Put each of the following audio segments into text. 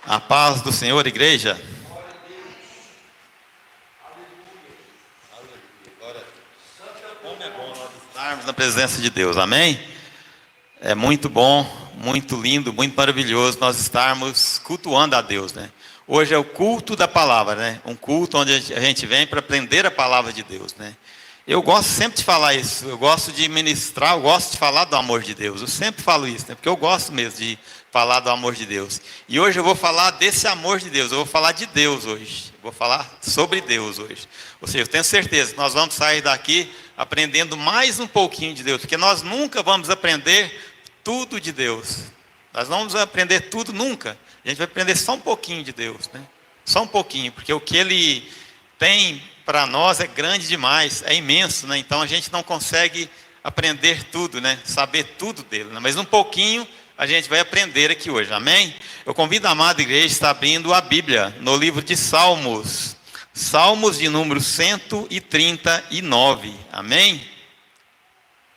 A paz do Senhor, igreja. Como é bom nós estarmos na presença de Deus, amém? É muito bom, muito lindo, muito maravilhoso nós estarmos cultuando a Deus, né? Hoje é o culto da palavra, né? Um culto onde a gente vem para aprender a palavra de Deus, né? Eu gosto sempre de falar isso, eu gosto de ministrar, eu gosto de falar do amor de Deus. Eu sempre falo isso, né? Porque eu gosto mesmo de falar do amor de Deus. E hoje eu vou falar desse amor de Deus, eu vou falar de Deus hoje. Eu vou falar sobre Deus hoje. Ou seja, eu tenho certeza que nós vamos sair daqui aprendendo mais um pouquinho de Deus. Porque nós nunca vamos aprender tudo de Deus. Nós não vamos aprender tudo nunca. A gente vai aprender só um pouquinho de Deus, né? Só um pouquinho, porque o que Ele tem para nós é grande demais, é imenso, né? Então a gente não consegue aprender tudo, né? Saber tudo dele, né? Mas um pouquinho a gente vai aprender aqui hoje, amém? Eu convido a amada igreja a estar abrindo a Bíblia no livro de Salmos, Salmos de número 139, amém?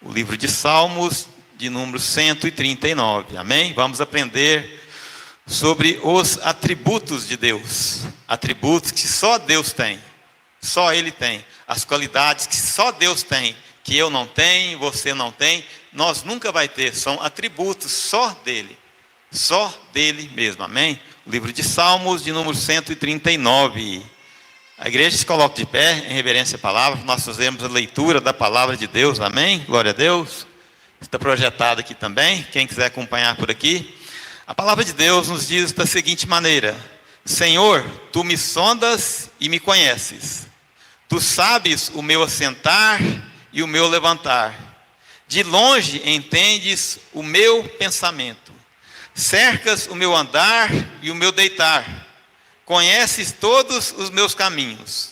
O livro de Salmos de número 139, amém? Vamos aprender sobre os atributos de Deus, atributos que só Deus tem. Só Ele tem, as qualidades que só Deus tem, que eu não tenho, você não tem, nós nunca vai ter, são atributos só dele mesmo, amém? O livro de Salmos de número 139, a igreja se coloca de pé em reverência à palavra, nós fazemos a leitura da palavra de Deus, amém? Glória a Deus, está projetado aqui também, quem quiser acompanhar por aqui, a palavra de Deus nos diz da seguinte maneira: Senhor, Tu me sondas e me conheces. Tu sabes o meu assentar e o meu levantar. De longe entendes o meu pensamento. Cercas o meu andar e o meu deitar. Conheces todos os meus caminhos.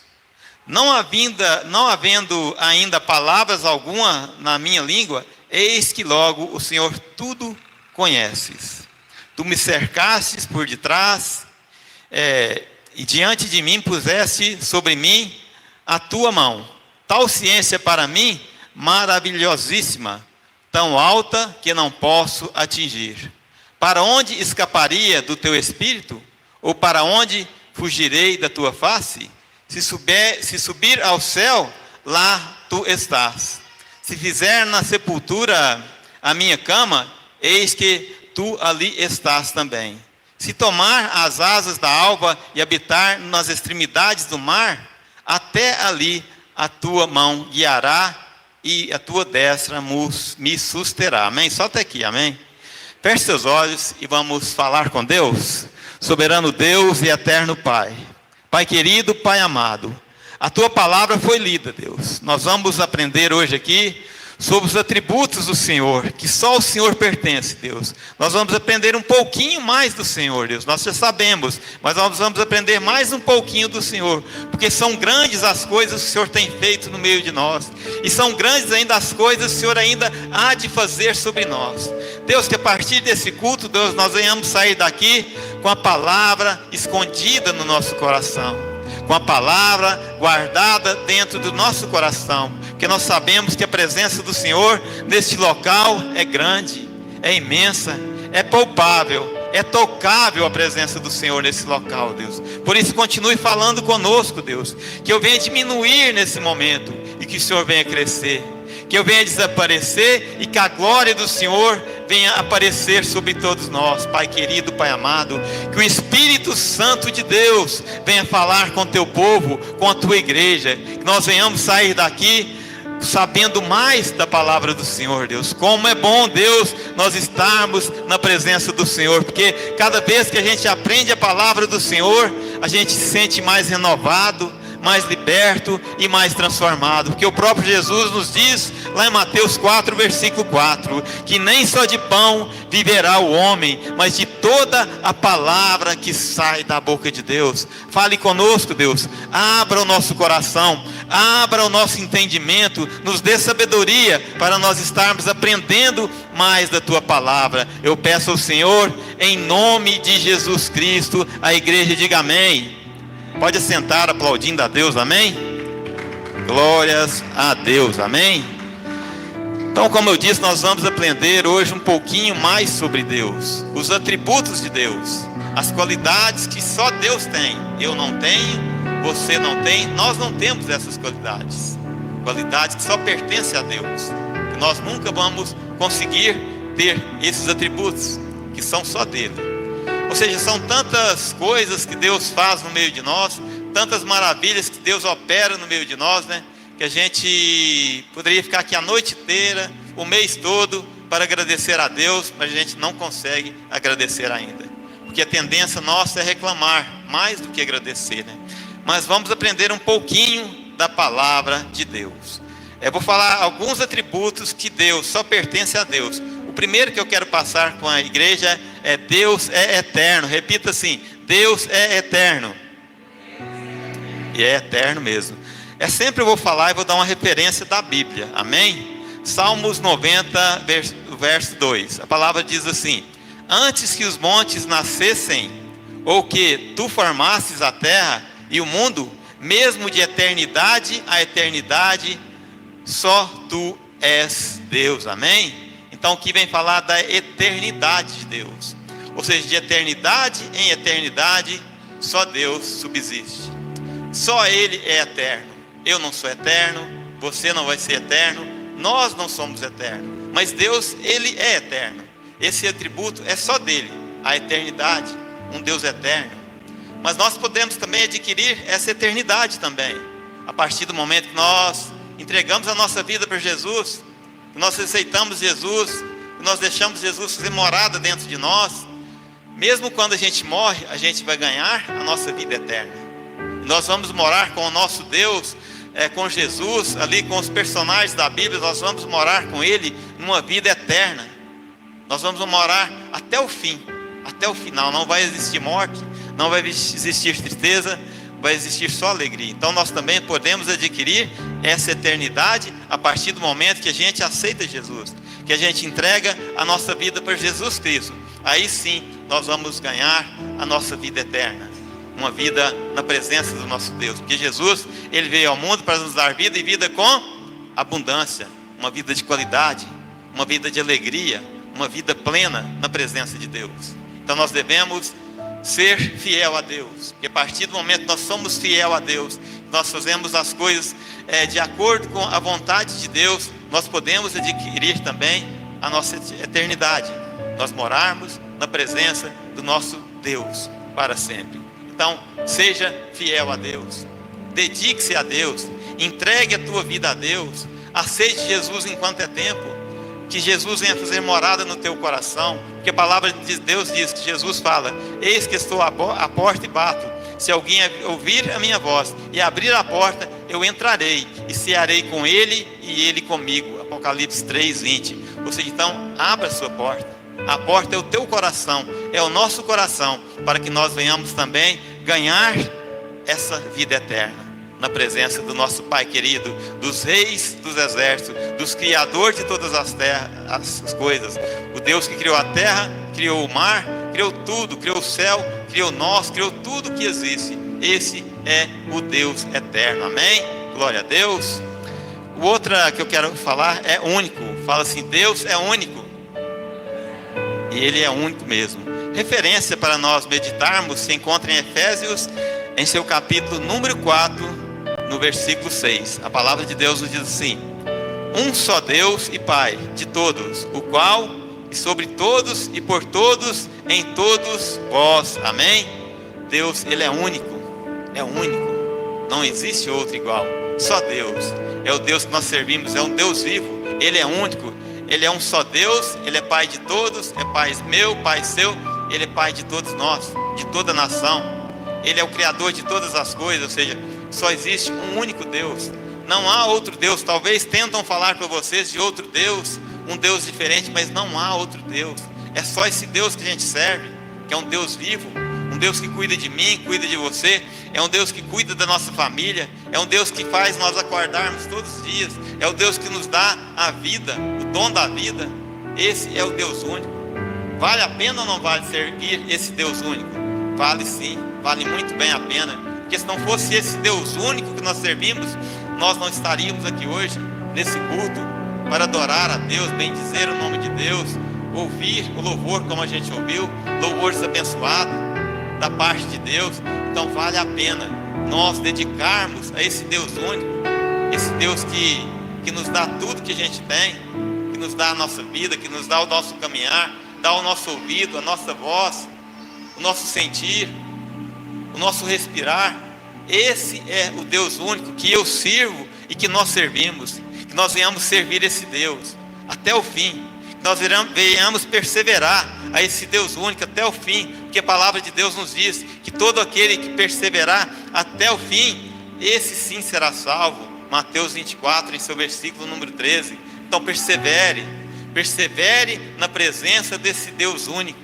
Não havendo ainda palavras alguma na minha língua, eis que logo o Senhor tudo conheces. Tu me cercastes por detrás, e diante de mim puseste sobre mim a tua mão. Tal ciência para mim, maravilhosíssima, tão alta que não posso atingir. Para onde escaparia do teu espírito? Ou para onde fugirei da tua face? Se subir ao céu, lá tu estás. Se fizer na sepultura a minha cama, eis que tu ali estás também. Se tomar as asas da alva e habitar nas extremidades do mar, até ali a tua mão guiará e a tua destra me susterá. Amém? Só até aqui, amém? Feche seus olhos e vamos falar com Deus. Soberano Deus e eterno Pai. Pai querido, Pai amado. A tua palavra foi lida, Deus. Nós vamos aprender hoje aqui sobre os atributos do Senhor, que só o Senhor pertence, Deus. Nós vamos aprender um pouquinho mais do Senhor, Deus. Nós já sabemos, mas nós vamos aprender mais um pouquinho do Senhor, porque são grandes as coisas que o Senhor tem feito no meio de nós, e são grandes ainda as coisas que o Senhor ainda há de fazer sobre nós. Deus, que a partir desse culto, Deus, nós venhamos sair daqui com a palavra escondida no nosso coração, com a palavra guardada dentro do nosso coração, porque nós sabemos que a presença do Senhor neste local é grande, é imensa, é palpável, é tocável a presença do Senhor nesse local, Deus. Por isso continue falando conosco, Deus, que eu venha diminuir nesse momento e que o Senhor venha crescer, que eu venha desaparecer e que a glória do Senhor venha aparecer sobre todos nós. Pai querido, Pai amado, que o Espírito Santo de Deus venha falar com o teu povo, com a tua igreja, que nós venhamos sair daqui sabendo mais da palavra do Senhor, Deus. Como é bom, Deus, nós estarmos na presença do Senhor, porque cada vez que a gente aprende a palavra do Senhor, a gente se sente mais renovado, mais liberto e mais transformado, porque o próprio Jesus nos diz lá em Mateus 4, versículo 4, que nem só de pão viverá o homem, mas de toda a palavra que sai da boca de Deus. Fale conosco, Deus, abra o nosso coração, abra o nosso entendimento, nos dê sabedoria para nós estarmos aprendendo mais da tua palavra. Eu peço ao Senhor, em nome de Jesus Cristo. A igreja diga amém. Pode assentar aplaudindo a Deus, amém? Glórias a Deus, amém? Então, como eu disse, nós vamos aprender hoje um pouquinho mais sobre Deus, os atributos de Deus, as qualidades que só Deus tem. Eu não tenho, você não tem, nós não temos essas qualidades. Qualidades que só pertencem a Deus. Que nós nunca vamos conseguir ter esses atributos que são só dele. Ou seja, são tantas coisas que Deus faz no meio de nós, tantas maravilhas que Deus opera no meio de nós, né? Que a gente poderia ficar aqui a noite inteira, o mês todo, para agradecer a Deus, mas a gente não consegue agradecer ainda. Porque a tendência nossa é reclamar mais do que agradecer, né? Mas vamos aprender um pouquinho da palavra de Deus. Eu vou falar alguns atributos que Deus só pertence a Deus. O primeiro que eu quero passar com a igreja é Deus é eterno. Repita assim: Deus é eterno. E é eterno mesmo. Sempre eu vou falar e vou dar uma referência da Bíblia. Amém? Salmos 90, verso 2. A palavra diz assim: antes que os montes nascessem, ou que tu formasses a terra e o mundo, mesmo de eternidade a eternidade, só tu és Deus. Amém? Então aqui vem falar da eternidade de Deus. Ou seja, de eternidade em eternidade, só Deus subsiste. Só Ele é eterno. Eu não sou eterno, você não vai ser eterno, nós não somos eternos. Mas Deus, Ele é eterno. Esse atributo é só dele, a eternidade, um Deus eterno. Mas nós podemos também adquirir essa eternidade também, a partir do momento que nós entregamos a nossa vida para Jesus, que nós aceitamos Jesus, que nós deixamos Jesus fazer morada dentro de nós. Mesmo quando a gente morre, a gente vai ganhar a nossa vida eterna. Nós vamos morar com o nosso Deus, com Jesus, ali com os personagens da Bíblia. Nós vamos morar com Ele numa vida eterna. Nós vamos morar até o fim, até o final. Não vai existir morte, não vai existir tristeza, vai existir só alegria. Então nós também podemos adquirir essa eternidade a partir do momento que a gente aceita Jesus, que a gente entrega a nossa vida para Jesus Cristo. Aí sim nós vamos ganhar a nossa vida eterna, uma vida na presença do nosso Deus. Porque Jesus, Ele veio ao mundo para nos dar vida, e vida com abundância, uma vida de qualidade, uma vida de alegria, uma vida plena na presença de Deus. Então nós devemos ser fiel a Deus, porque a partir do momento que nós somos fiel a Deus, nós fazemos as coisas de acordo com a vontade de Deus, nós podemos adquirir também a nossa eternidade, nós morarmos na presença do nosso Deus para sempre. Então seja fiel a Deus, dedique-se a Deus, entregue a tua vida a Deus, aceite Jesus enquanto é tempo, que Jesus venha fazer morada no teu coração. Porque a palavra de Deus diz que Jesus fala: eis que estou à porta e bato. Se alguém ouvir a minha voz e abrir a porta, eu entrarei e cearei com ele e ele comigo. Apocalipse 3:20. Ou seja, então abra a sua porta. A porta é o teu coração, é o nosso coração, para que nós venhamos também ganhar essa vida eterna na presença do nosso Pai querido, dos reis dos exércitos, dos criadores de todas as coisas. O Deus que criou a terra, criou o mar, criou tudo, criou o céu, criou nós, criou tudo que existe. Esse é o Deus eterno. Amém? Glória a Deus. O outro que eu quero falar é único. Fala assim: Deus é único. E Ele é único mesmo. Referência para nós meditarmos se encontra em Efésios, em seu capítulo número 4, no versículo 6, a palavra de Deus nos diz assim: um só Deus e Pai de todos, o qual e sobre todos e por todos, em todos vós. Amém? Deus, Ele é único, não existe outro igual, só Deus, é o Deus que nós servimos, é um Deus vivo, Ele é único, Ele é um só Deus, Ele é Pai de todos, é Pai meu, Pai seu, Ele é Pai de todos nós, de toda a nação, Ele é o Criador de todas as coisas. Ou seja, só existe um único Deus, não há outro Deus. Talvez tentam falar para vocês de outro Deus, um Deus diferente, mas não há outro Deus. É só esse Deus que a gente serve, que é um Deus vivo, um Deus que cuida de mim, cuida de você, é um Deus que cuida da nossa família, é um Deus que faz nós acordarmos todos os dias, é o Deus que nos dá a vida, o dom da vida. Esse é o Deus único. Vale a pena ou não vale servir esse Deus único? Vale sim, vale muito bem a pena, porque se não fosse esse Deus único que nós servimos, nós não estaríamos aqui hoje, nesse culto, para adorar a Deus, bendizer o nome de Deus, ouvir o louvor como a gente ouviu, louvores abençoados. da parte de Deus. Então vale a pena nós dedicarmos a esse Deus único, esse Deus que nos dá tudo que a gente tem, que nos dá a nossa vida, que nos dá o nosso caminhar, dá o nosso ouvido, a nossa voz, o nosso sentir, o nosso respirar. Esse é o Deus único que eu sirvo e que nós servimos. Que nós venhamos servir esse Deus até o fim, que nós venhamos perseverar a esse Deus único até o fim, porque a palavra de Deus nos diz que todo aquele que perseverar até o fim, esse sim será salvo. Mateus 24, em seu versículo número 13. Então persevere na presença desse Deus único,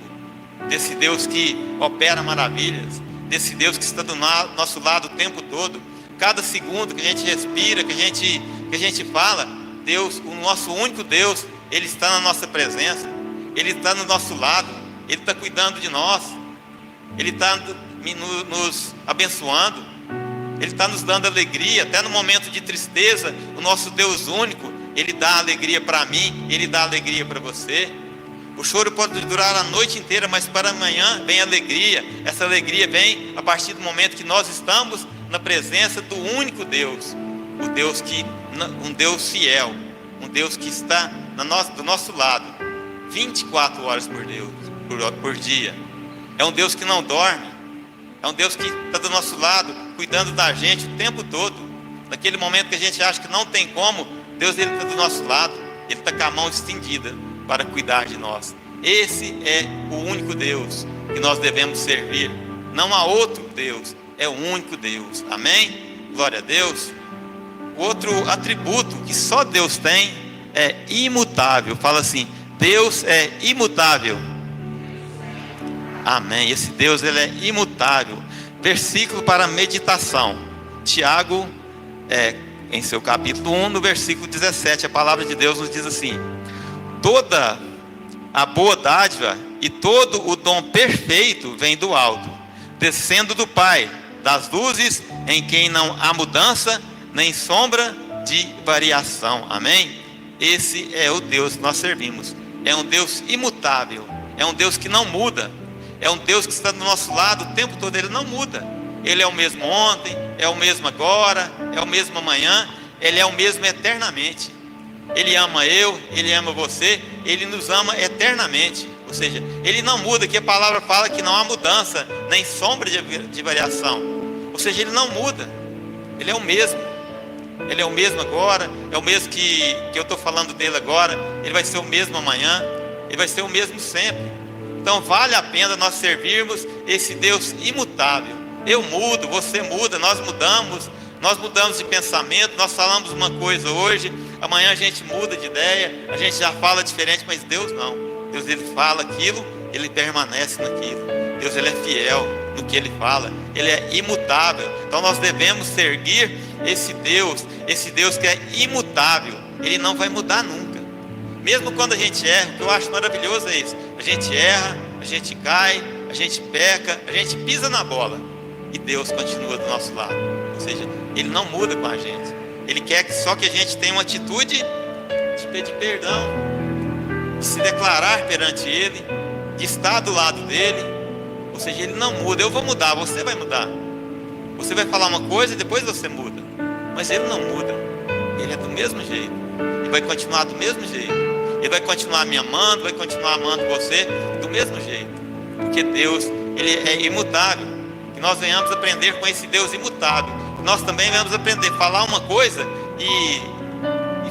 desse Deus que opera maravilhas, desse Deus que está do nosso lado o tempo todo. Cada segundo que a gente respira, que a gente fala, Deus, o nosso único Deus, Ele está na nossa presença, Ele está no nosso lado, Ele está cuidando de nós, Ele está nos abençoando, Ele está nos dando alegria, até no momento de tristeza. O nosso Deus único, Ele dá alegria para mim, Ele dá alegria para você. O choro pode durar a noite inteira, mas para amanhã vem alegria. Essa alegria vem a partir do momento que nós estamos na presença do único Deus, um Deus fiel, um Deus que está do nosso lado 24 horas por dia. É um Deus que não dorme, é um Deus que está do nosso lado, cuidando da gente o tempo todo. Naquele momento que a gente acha que não tem como, Deus, Ele está do nosso lado, Ele está com a mão estendida para cuidar de nós. Esse é o único Deus que nós devemos servir. Não há outro Deus, é o único Deus. Amém? Glória a Deus. O outro atributo que só Deus tem é imutável. Fala assim: Deus é imutável. Amém. Esse Deus, Ele é imutável. Versículo para meditação. Tiago, em seu capítulo 1, no versículo 17, a palavra de Deus nos diz assim: toda a boa dádiva e todo o dom perfeito vem do alto, descendo do Pai das luzes, em quem não há mudança nem sombra de variação. Amém? Esse é o Deus que nós servimos. É um Deus imutável, é um Deus que não muda, é um Deus que está do nosso lado o tempo todo. Ele não muda. Ele é o mesmo ontem, é o mesmo agora, é o mesmo amanhã, Ele é o mesmo eternamente. Ele ama eu, Ele ama você, Ele nos ama eternamente. Ou seja, Ele não muda, que a palavra fala que não há mudança, nem sombra de variação. Ou seja, Ele não muda, Ele é o mesmo. Ele é o mesmo agora, é o mesmo que eu estou falando dele agora, Ele vai ser o mesmo amanhã, Ele vai ser o mesmo sempre. Então vale a pena nós servirmos esse Deus imutável. Eu mudo, você muda, nós mudamos de pensamento, nós falamos uma coisa hoje, amanhã a gente muda de ideia, a gente já fala diferente, mas Deus não. Deus, Ele fala aquilo, Ele permanece naquilo. Deus, Ele é fiel no que Ele fala, Ele é imutável. Então nós devemos seguir esse Deus que é imutável. Ele não vai mudar nunca. Mesmo quando a gente erra, o que eu acho maravilhoso é isso: a gente erra, a gente cai, a gente peca, a gente pisa na bola, e Deus continua do nosso lado. Ou seja, Ele não muda com a gente. Ele quer só que a gente tenha uma atitude de pedir perdão, de se declarar perante Ele, de estar do lado dEle. Ou seja, Ele não muda. Eu vou mudar, você vai mudar. Você vai falar uma coisa e depois você muda. Mas Ele não muda. Ele é do mesmo jeito. Ele vai continuar do mesmo jeito. Ele vai continuar me amando, vai continuar amando você do mesmo jeito. Porque Deus, Ele é imutável. Que nós venhamos aprender com esse Deus imutável. Que nós também venhamos aprender a falar uma coisa e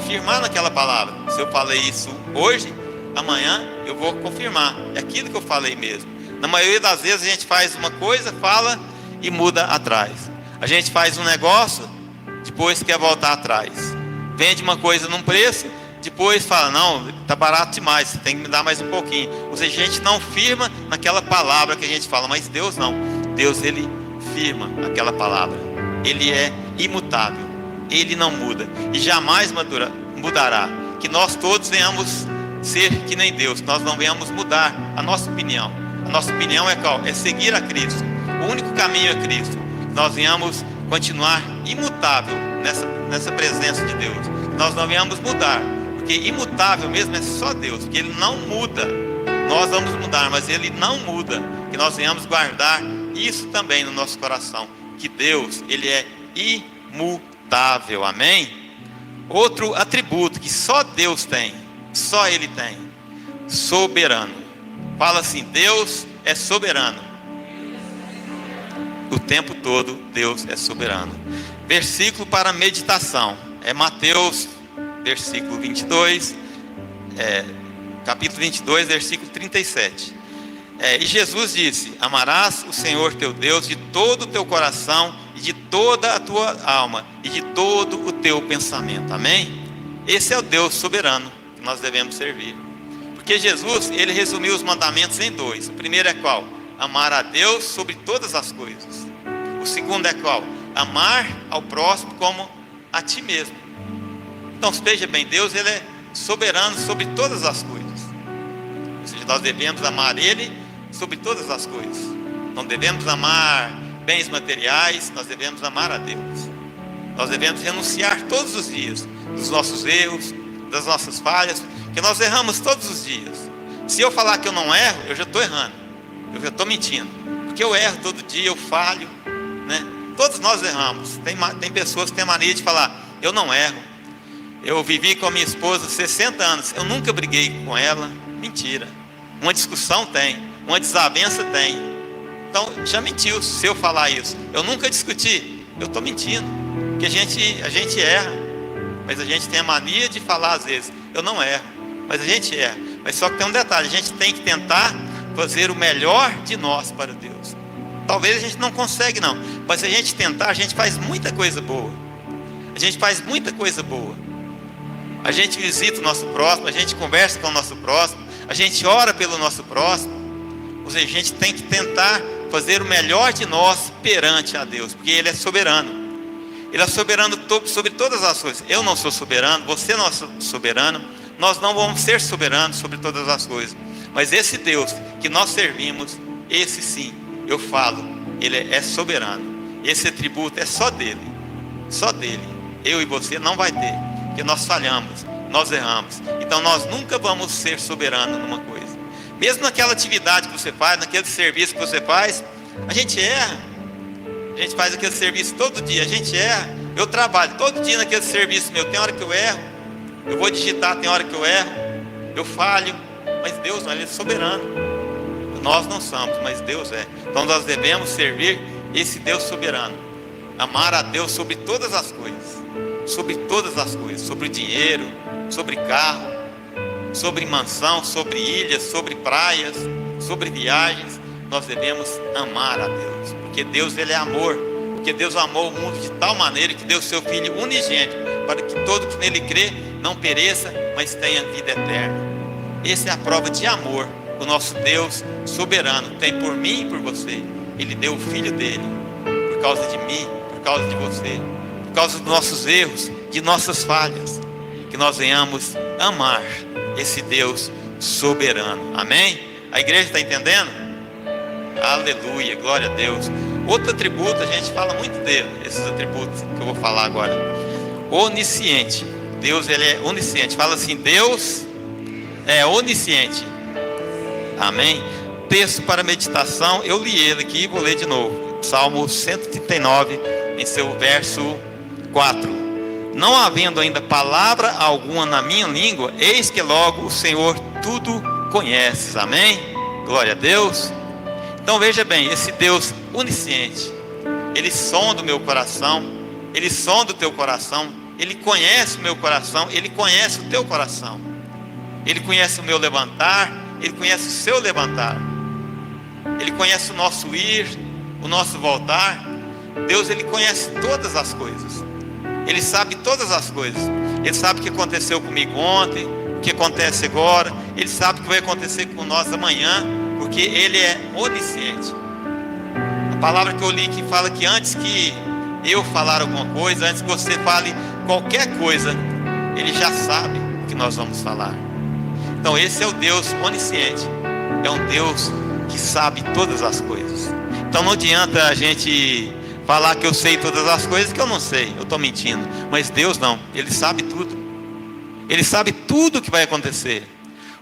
firmar naquela palavra. Se eu falei isso hoje, amanhã eu vou confirmar. É aquilo que eu falei mesmo. Na maioria das vezes a gente faz uma coisa, fala e muda atrás. A gente faz um negócio, depois quer voltar atrás. Vende uma coisa num preço, depois fala: não, está barato demais, você tem que me dar mais um pouquinho. Ou seja, a gente não firma naquela palavra que a gente fala. Mas Deus não. Deus, Ele firma aquela palavra. Ele é imutável, Ele não muda e jamais mudará. Que nós todos venhamos ser que nem Deus, nós não venhamos mudar a nossa opinião. A nossa opinião é qual? É seguir a Cristo. O único caminho é Cristo. Nós venhamos continuar imutável nessa presença de Deus. Nós não venhamos mudar, porque imutável mesmo é só Deus, porque Ele não muda. Nós vamos mudar, mas Ele não muda. Que nós venhamos guardar isso também no nosso coração, que Deus, Ele é imutável, amém? Outro atributo que só Deus tem, só Ele tem: soberano. Fala assim: Deus é soberano. O tempo todo Deus é soberano. Versículo para meditação é Mateus, versículo 22, capítulo 22, versículo 37. E Jesus disse: amarás o Senhor teu Deus de todo o teu coração, e de toda a tua alma, e de todo o teu pensamento, amém? Esse é o Deus soberano que nós devemos servir. Porque Jesus, Ele resumiu os mandamentos em dois. O primeiro é qual? Amar a Deus sobre todas as coisas. O segundo é qual? Amar ao próximo como a ti mesmo. Então veja bem, Deus, Ele é soberano sobre todas as coisas. Ou seja, nós devemos amar Ele sobre todas as coisas. Não devemos amar bens materiais, nós devemos amar a Deus. Nós devemos renunciar todos os dias dos nossos erros, das nossas falhas, porque nós erramos todos os dias. Se eu falar que eu não erro, eu já estou errando, eu já estou mentindo, porque eu erro todo dia, eu falho, né? Todos nós erramos. Tem pessoas que têm mania de falar: eu não erro, eu vivi com a minha esposa 60 anos, eu nunca briguei com ela. Mentira. Uma discussão tem, uma desavença tem. Então já mentiu se eu falar isso. Eu nunca discuti, eu estou mentindo, porque a gente erra, mas a gente tem a mania de falar às vezes: eu não erro, mas a gente erra. Mas só que tem um detalhe: a gente tem que tentar fazer o melhor de nós para Deus. Talvez a gente não consegue não, mas se a gente tentar, a gente faz muita coisa boa. A gente faz muita coisa boa. A gente visita o nosso próximo, a gente conversa com o nosso próximo, a gente ora pelo nosso próximo. Ou seja, a gente tem que tentar fazer o melhor de nós perante a Deus, porque Ele é soberano. Ele é soberano sobre todas as coisas. Eu não sou soberano, você não é soberano, nós não vamos ser soberanos sobre todas as coisas. Mas esse Deus que nós servimos, esse sim, eu falo, Ele é soberano. Esse atributo é só dele, só dele. Eu e você não vai ter, porque nós falhamos, nós erramos. Então nós nunca vamos ser soberanos numa coisa. Mesmo naquela atividade que você faz, naquele serviço que você faz, a gente erra. A gente faz aquele serviço todo dia, a gente erra. Eu trabalho todo dia naquele serviço meu, tem hora que eu erro. Eu vou digitar, tem hora que eu erro, eu falho. Mas Deus não, Ele é soberano. Nós não somos, mas Deus é. Então nós devemos servir esse Deus soberano. Amar a Deus sobre todas as coisas. Sobre todas as coisas. Sobre dinheiro, sobre carro, sobre mansão, sobre ilhas, sobre praias, sobre viagens. Nós devemos amar a Deus. Porque Deus, Ele é amor. Porque Deus amou o mundo de tal maneira que deu seu Filho unigênito, para que todo que nele crê não pereça, mas tenha vida eterna. Essa é a prova de amor. O nosso Deus soberano tem por mim e por você. Ele deu o Filho dele por causa de mim, por causa de você, por causa dos nossos erros, de nossas falhas. Que nós venhamos amar esse Deus soberano. Amém? A igreja está entendendo? Aleluia, glória a Deus. Outro atributo, a gente fala muito dele, esses atributos que eu vou falar agora. Onisciente. Deus, Ele é onisciente. Fala assim: Deus é onisciente. Amém? Texto para meditação, eu li ele aqui e vou ler de novo. Salmo 139, em seu verso 4. Não havendo ainda palavra alguma na minha língua, eis que logo o Senhor tudo conhece. Amém? Glória a Deus. Então veja bem, esse Deus onisciente, Ele sonda o meu coração, Ele sonda o teu coração, Ele conhece o meu coração, Ele conhece o teu coração. Ele conhece o meu levantar, Ele conhece o seu levantar. Ele conhece o nosso ir, o nosso voltar. Deus, Ele conhece todas as coisas. Ele sabe todas as coisas. Ele sabe o que aconteceu comigo ontem, o que acontece agora. Ele sabe o que vai acontecer com nós amanhã, porque Ele é onisciente. A palavra que eu li que fala que antes que eu falar alguma coisa, antes que você fale qualquer coisa, Ele já sabe o que nós vamos falar. Então esse é o Deus onisciente. É um Deus que sabe todas as coisas. Então não adianta a gente falar que eu sei todas as coisas, que eu não sei, eu estou mentindo. Mas Deus não, Ele sabe tudo. Ele sabe tudo o que vai acontecer.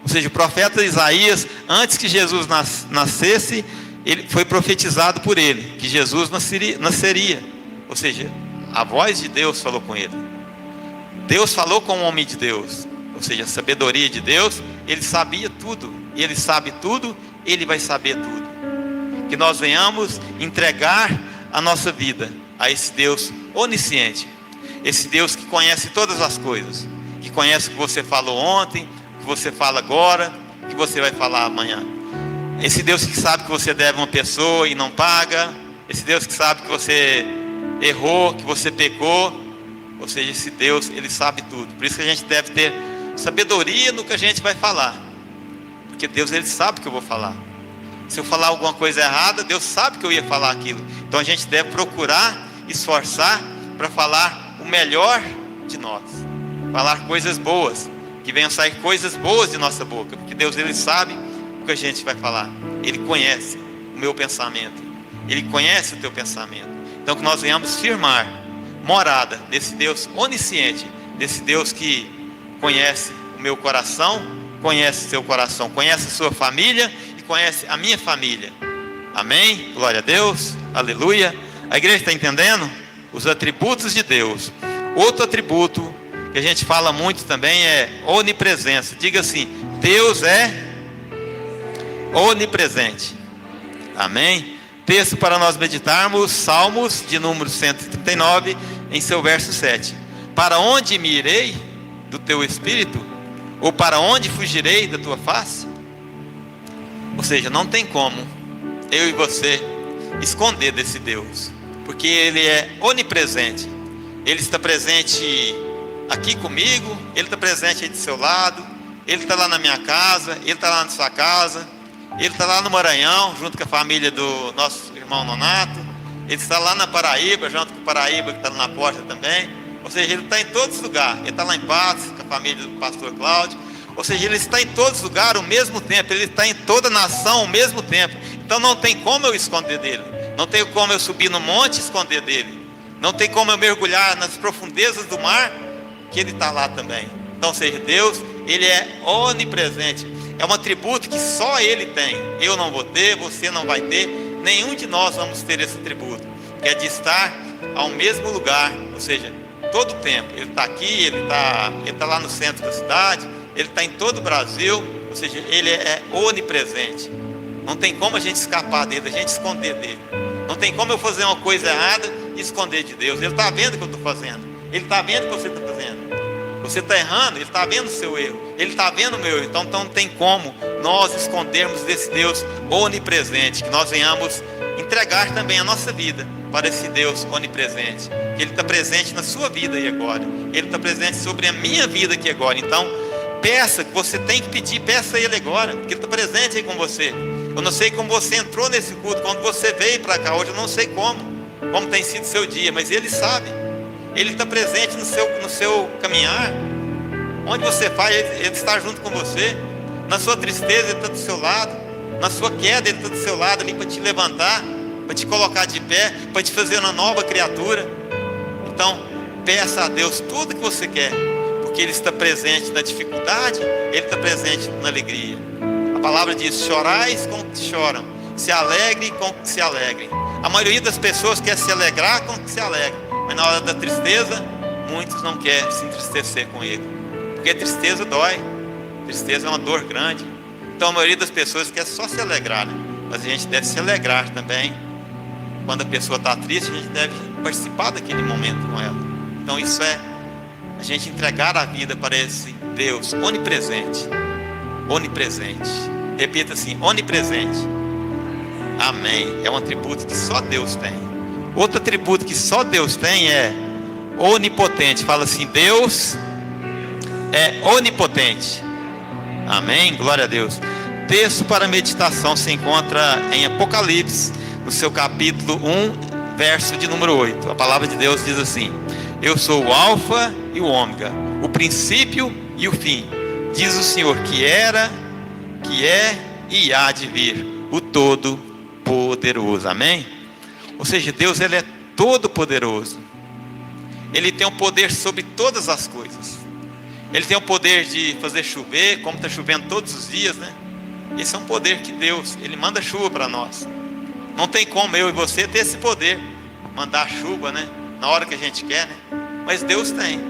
Ou seja, o profeta Isaías, antes que Jesus nascesse, ele foi profetizado por ele, que Jesus nasceria. Ou seja, a voz de Deus falou com ele. Deus falou com o homem de Deus. Ou seja, a sabedoria de Deus, ele sabia tudo. E ele sabe tudo, ele vai saber tudo. Que nós venhamos entregar a nossa vida a esse Deus onisciente. Esse Deus que conhece todas as coisas. Que conhece o que você falou ontem, o que você fala agora, o que você vai falar amanhã. Esse Deus que sabe que você deve uma pessoa e não paga. Esse Deus que sabe que você errou, que você pecou. Ou seja, esse Deus, ele sabe tudo. Por isso que a gente deve ter sabedoria no que a gente vai falar. Porque Deus, ele sabe o que eu vou falar. Se eu falar alguma coisa errada, Deus sabe que eu ia falar aquilo. Então a gente deve procurar, esforçar para falar o melhor de nós. Falar coisas boas, que venham sair coisas boas de nossa boca. Porque Deus, ele sabe o que a gente vai falar. Ele conhece o meu pensamento. Ele conhece o teu pensamento. Então que nós venhamos firmar morada nesse Deus onisciente, nesse Deus que conhece o meu coração, conhece o seu coração, conhece a sua família e conhece a minha família. Amém? Glória a Deus, aleluia. A igreja está entendendo? Os atributos de Deus. Outro atributo que a gente fala muito também é onipresença. Diga assim: Deus é onipresente. Amém? Texto para nós meditarmos, Salmos de número 139, em seu verso 7. Para onde me irei do teu espírito? Ou para onde fugirei da tua face? Ou seja, não tem como eu e você esconder desse Deus, porque ele é onipresente. Ele está presente aqui comigo, ele está presente aí do seu lado, ele está lá na minha casa, ele está lá na sua casa, ele está lá no Maranhão, junto com a família do nosso irmão Nonato. Ele está lá na Paraíba, junto com o Paraíba, que está na porta também. Ou seja, ele está em todos os lugares. Ele está lá em Patos, com a família do pastor Cláudio. Ou seja, ele está em todos os lugares ao mesmo tempo. Ele está em toda a nação ao mesmo tempo. Então não tem como eu esconder dele. Não tem como eu subir no monte e esconder dele. Não tem como eu mergulhar nas profundezas do mar, que ele está lá também. Então, ou seja, Deus, ele é onipresente. É um atributo que só ele tem. Eu não vou ter, você não vai ter, nenhum de nós vamos ter esse atributo, que é de estar ao mesmo lugar. Ou seja, todo o tempo. Ele está aqui, ele está lá no centro da cidade, ele está em todo o Brasil. Ou seja, ele é onipresente. Não tem como a gente escapar dele, a gente esconder dele. Não tem como eu fazer uma coisa errada e esconder de Deus. Ele está vendo o que eu estou fazendo. Ele está vendo o que você está fazendo. Você está errando, ele está vendo o seu erro. Ele está vendo o meu erro. Então não tem como nós escondermos desse Deus onipresente. Que nós venhamos entregar também a nossa vida para esse Deus onipresente. Que ele está presente na sua vida aí agora. Ele está presente sobre a minha vida aqui agora. Então peça, que você tem que pedir, peça a ele agora, porque ele está presente aí com você. Eu não sei como você entrou nesse culto, quando você veio para cá hoje, eu não sei como tem sido o seu dia, mas ele sabe. Ele está presente no seu caminhar. Onde você vai, ele está junto com você. Na sua tristeza, ele está do seu lado. Na sua queda, ele está do seu lado ali para te levantar, para te colocar de pé, para te fazer uma nova criatura. Então, peça a Deus tudo que você quer, porque ele está presente na dificuldade, ele está presente na alegria. A palavra diz: chorais com que choram, se alegre com que se alegrem. A maioria das pessoas quer se alegrar com que se alegrem, mas na hora da tristeza, muitos não querem se entristecer com ele, porque tristeza dói, tristeza é uma dor grande. Então a maioria das pessoas quer só se alegrar, né? Mas a gente deve se alegrar também. Quando a pessoa está triste, a gente deve participar daquele momento com ela. Então isso é a gente entregar a vida para esse Deus onipresente. Onipresente. Repita assim: onipresente. Amém. É um atributo que só Deus tem. Outro atributo que só Deus tem é onipotente. Fala assim: Deus é onipotente. Amém. Glória a Deus. Texto para meditação se encontra em Apocalipse, no seu capítulo 1, verso de número 8. A palavra de Deus diz assim: eu sou o alfa e o ômega, o princípio e o fim, diz o Senhor, que era, que é e há de vir, o Todo-Poderoso. Amém? Ou seja, Deus, ele é todo-poderoso. Ele tem o poder sobre todas as coisas. Ele tem o poder de fazer chover, como está chovendo todos os dias, né? Esse é um poder que Deus, ele manda chuva para nós. Não tem como eu e você ter esse poder, mandar chuva, né? Na hora que a gente quer, né? Mas Deus tem.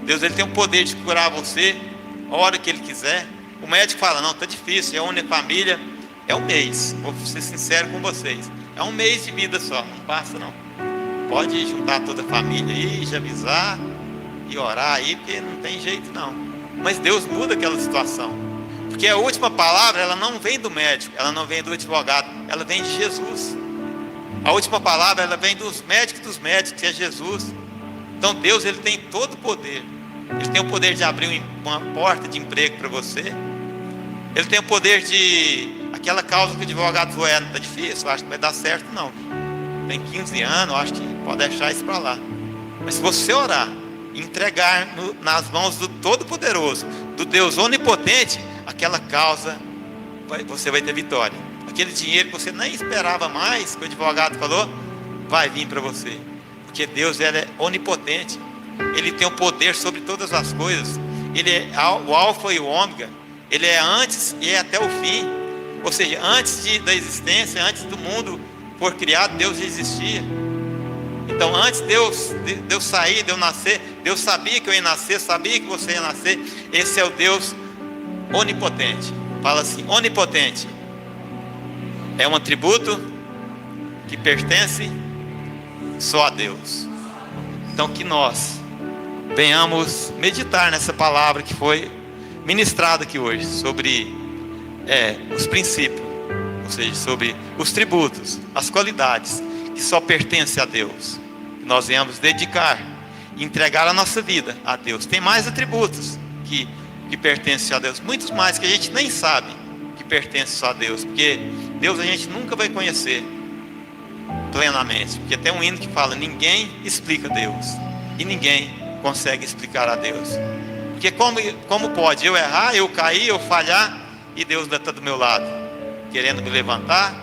Deus, ele tem o poder de curar você a hora que ele quiser. O médico fala, não, está difícil, reúne a família. É um mês, vou ser sincero com vocês. É um mês de vida só, não passa não. Pode juntar toda a família aí, já avisar e orar aí, porque não tem jeito não. Mas Deus muda aquela situação. Porque a última palavra, ela não vem do médico, ela não vem do advogado, ela vem de Jesus. A última palavra, ela vem dos médicos, que é Jesus. Então Deus, ele tem todo o poder. Ele tem o poder de abrir uma porta de emprego para você. Ele tem o poder de... Aquela causa que o advogado falou, não está difícil, eu acho que não vai dar certo não. Tem 15 anos, eu acho que pode deixar isso para lá. Mas se você orar, entregar nas mãos do Todo-Poderoso, do Deus Onipotente, aquela causa, você vai ter vitória. Aquele dinheiro que você nem esperava mais, que o advogado falou, vai vir para você. Porque Deus, ele é onipotente. Ele tem o poder sobre todas as coisas. Ele é o alfa e o ômega. Ele é antes e é até o fim. Ou seja, antes da existência, antes do mundo for criado, Deus já existia. Então antes de eu sair, de eu nascer, Deus sabia que eu ia nascer, sabia que você ia nascer. Esse é o Deus onipotente. Fala assim, onipotente. É um atributo que pertence só a Deus. Então que nós venhamos meditar nessa palavra que foi ministrada aqui hoje, sobre os princípios, ou seja, sobre os tributos, as qualidades que só pertencem a Deus. Nós venhamos dedicar e entregar a nossa vida a Deus. Tem mais atributos que pertencem a Deus, muitos mais que a gente nem sabe que pertencem só a Deus, porque Deus a gente nunca vai conhecer plenamente, porque tem um hino que fala, ninguém explica Deus, e ninguém consegue explicar a Deus. Porque como pode eu errar, eu cair, eu falhar, e Deus ainda está do meu lado, querendo me levantar,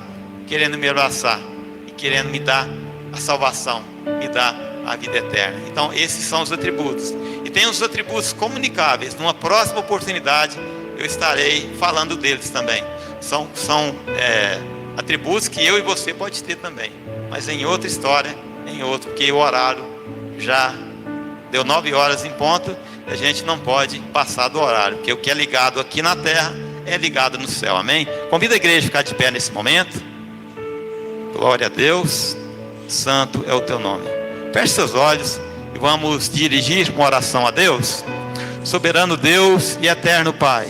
querendo me abraçar, e querendo me dar a salvação, me dar a vida eterna. Então esses são os atributos. E tem os atributos comunicáveis. Numa próxima oportunidade eu estarei falando deles também. São atributos que eu e você pode ter também, mas em outra história, porque o horário já deu 9 horas em ponto. A gente não pode passar do horário, porque o que é ligado aqui na terra é ligado no céu, amém? Convido a igreja a ficar de pé nesse momento. Glória a Deus, santo é o teu nome. Feche seus olhos e vamos dirigir uma oração a Deus. Soberano Deus e eterno Pai,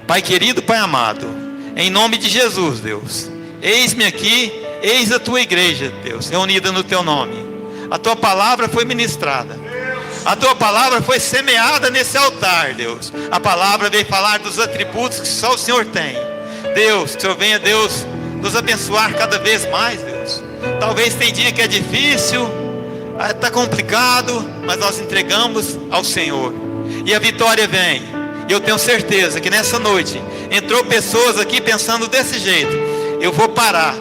Pai querido, Pai amado, em nome de Jesus, Deus, eis-me aqui, eis a tua igreja, Deus, reunida no teu nome. A tua palavra foi ministrada, a tua palavra foi semeada nesse altar, Deus. A palavra veio falar dos atributos que só o Senhor tem. Deus, que o Senhor venha, Deus, nos abençoar cada vez mais, Deus. Talvez tem dia que é difícil, está complicado, mas nós entregamos ao Senhor, e a vitória vem. E eu tenho certeza que nessa noite entrou pessoas aqui pensando desse jeito: eu vou parar,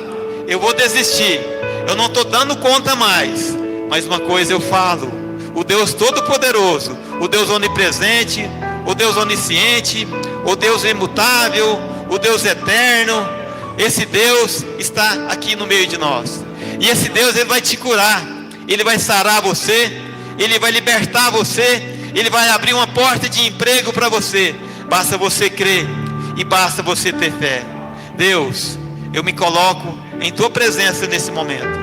eu vou desistir, eu não estou dando conta mais. Mas uma coisa eu falo: o Deus Todo-Poderoso, o Deus Onipresente, o Deus Onisciente, o Deus Imutável, o Deus Eterno, esse Deus está aqui no meio de nós. E esse Deus, ele vai te curar, ele vai sarar você, ele vai libertar você, ele vai abrir uma porta de emprego para você. Basta você crer e basta você ter fé. Deus, eu me coloco em tua presença nesse momento.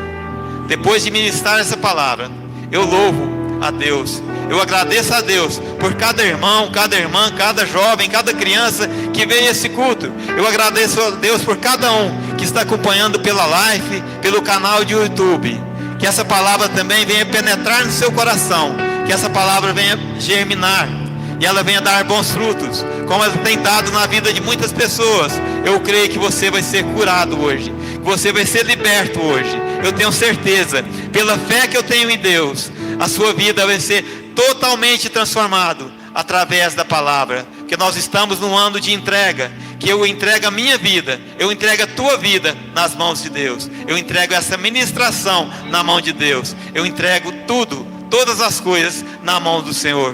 Depois de ministrar essa palavra, eu louvo a Deus, eu agradeço a Deus por cada irmão, cada irmã, cada jovem, cada criança que veio a esse culto. Eu agradeço a Deus por cada um que está acompanhando pela live, pelo canal de YouTube. Que essa palavra também venha penetrar no seu coração, que essa palavra venha germinar e ela venha dar bons frutos, como ela tem dado na vida de muitas pessoas. Eu creio que você vai ser curado hoje, que você vai ser liberto hoje. Eu tenho certeza, pela fé que eu tenho em Deus, a sua vida vai ser totalmente transformado através da palavra. Porque nós estamos num ano de entrega, que eu entrego a minha vida, eu entrego a tua vida nas mãos de Deus, eu entrego essa ministração na mão de Deus, eu entrego tudo, todas as coisas na mão do Senhor.